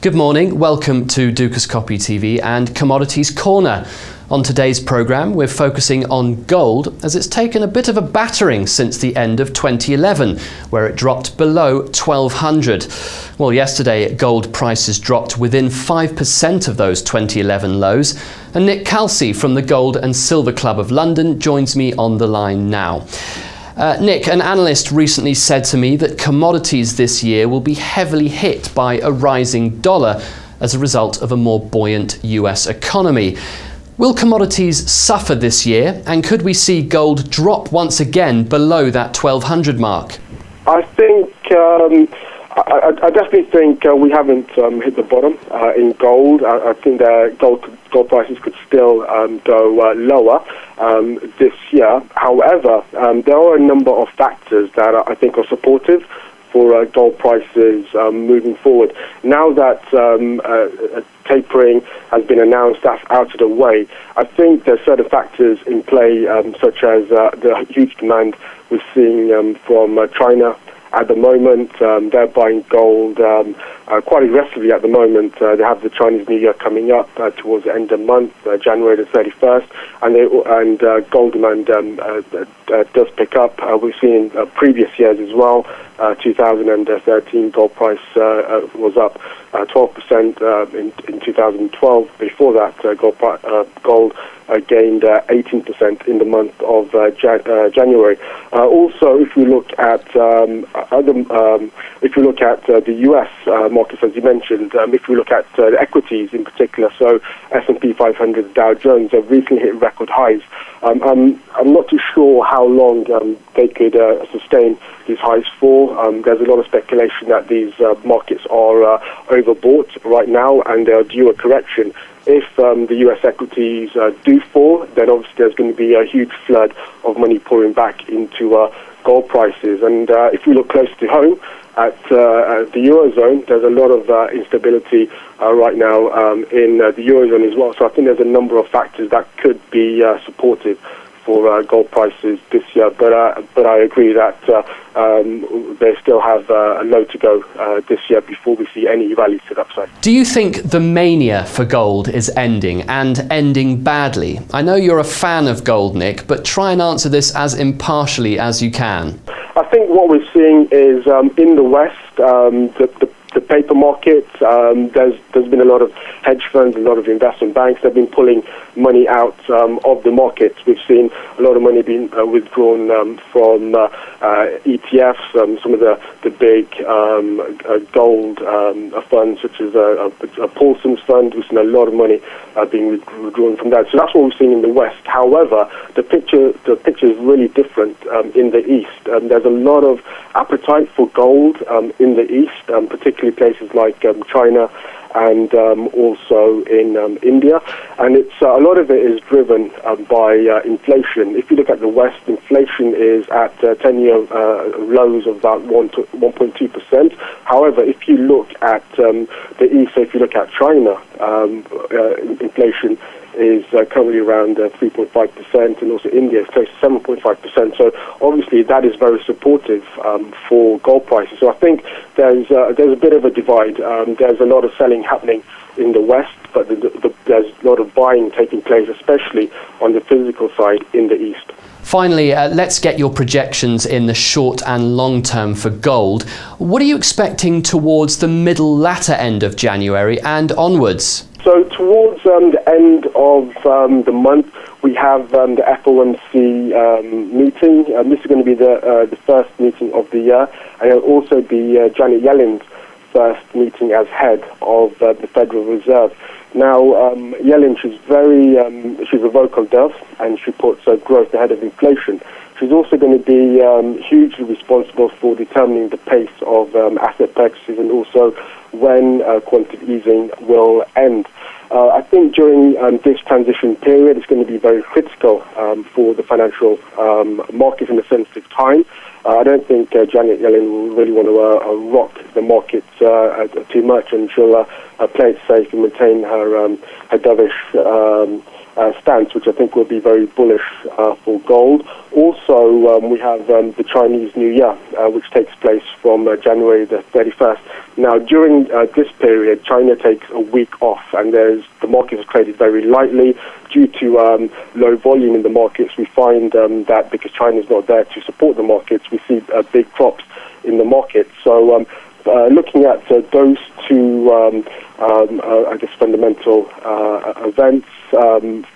Good morning, welcome to Dukascopy TV and Commodities Corner. On today's programme, we're focusing on gold as it's taken a bit of a battering since the end of 2011, where it dropped below 1200. Well, yesterday gold prices dropped within 5% of those 2011 lows. And Nik Kalsi from the Gold and Silver Club of London joins me on the line now. Nik, an analyst recently said to me that commodities this year will be heavily hit by a rising dollar as a result of a more buoyant US economy. Will commodities suffer this year, and could we see gold drop once again below that 1200 mark? I think, I definitely think we haven't hit the bottom in gold. I think that gold prices could still go lower this year. However, there are a number of factors that I think are supportive for gold prices moving forward. Now that tapering has been announced, that's out of the way, I think there's certain factors in play, such as the huge demand we're seeing from China at the moment. They're buying gold quite aggressively at the moment. They have the Chinese New Year coming up towards the end of the month, January the 31st, and gold demand does pick up. We've seen in previous years as well. 2013 gold price was up 12% in 2012. Before that, gold gained 18% in the month of January. Also, if we look at the U.S. markets, as you mentioned, if we look at the equities in particular, so S&P 500, Dow Jones have recently hit record highs. I'm not too sure how long they could sustain these highs for. There's a lot of speculation that these markets are overbought right now and they're due a correction. If the U.S. equities do fall, then obviously there's going to be a huge flood of money pouring back into gold prices. And if we look close to home at the Eurozone, there's a lot of instability right now in the Eurozone as well. So I think there's a number of factors that could be supportive for gold prices this year, but I agree that they still have a low to go this year before we see any rallies to the upside. Do you think the mania for gold is ending, and ending badly? I know you're a fan of gold, Nik, but try and answer this as impartially as you can. I think what we're seeing is in the West, the paper market, there's been a lot of hedge funds, a lot of investment banks that have been pulling money out of the markets. We've seen a lot of money being withdrawn from ETFs, some of the big gold funds, such as Paulson's fund. We've seen a lot of money being withdrawn from that. So that's what we're seeing in the West. However, the picture is really different in the East. There's a lot of appetite for gold in the East, particularly places like China and also in India, and it's a lot of it is driven by inflation. If you look at the West, inflation is at 10-year lows of about 1.2%. However, if you look at the East, so if you look at China, inflation is currently around 3.5%, and also India is close to 7.5%. So obviously that is very supportive for gold prices. So I think there's a bit of a divide. There's a lot of selling happening in the West, but there's a lot of buying taking place, especially on the physical side in the East. Finally, let's get your projections in the short and long term for gold. What are you expecting towards the latter end of January and onwards? So towards the end of the month, we have the FOMC meeting. This is going to be the first meeting of the year, and it'll also be Janet Yellen's first meeting as head of the Federal Reserve. Now, Yellen, she's a vocal dove, and she puts growth ahead of inflation. She's also going to be hugely responsible for determining the pace of asset purchases and also when quantitative easing will end. I think during this transition period, it's going to be very critical for the financial market in a sensitive time. I don't think Janet Yellen will really want to rock the markets too much, and she'll play it safe and maintain her dovish stance, which I think will be very bullish for gold. Also, we have the Chinese New Year, which takes place from January the 31st. Now, during this period, China takes a week off, and the markets are traded very lightly due to low volume in the markets. We find that because China is not there to support the markets, we see big drops in the market. So, looking at those two, I guess, fundamental events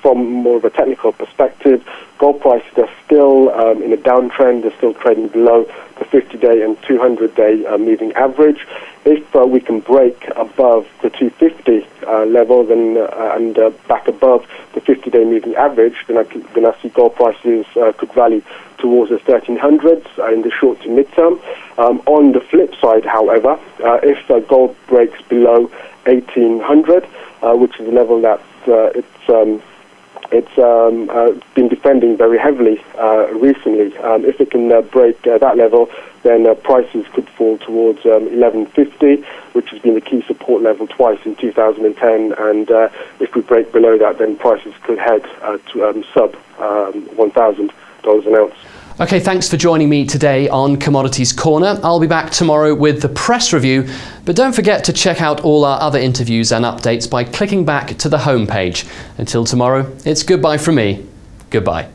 from more of a technical perspective, gold prices are still in a downtrend. They're still trading below the 50-day and 200-day moving average. If we can break above the 250 level, then and back above the 50-day moving average, then I see gold prices could rally towards the 1300s in the short to mid-term. On the flip side, however, if gold breaks below 1800, which is a level that it's been defending very heavily recently. If it can break that level, then prices could fall towards 1150, which has been the key support level twice in 2010. And if we break below that, then prices could head to sub $1,000 an ounce. Okay, thanks for joining me today on Commodities Corner. I'll be back tomorrow with the press review, but don't forget to check out all our other interviews and updates by clicking back to the homepage. Until tomorrow, it's goodbye from me. Goodbye.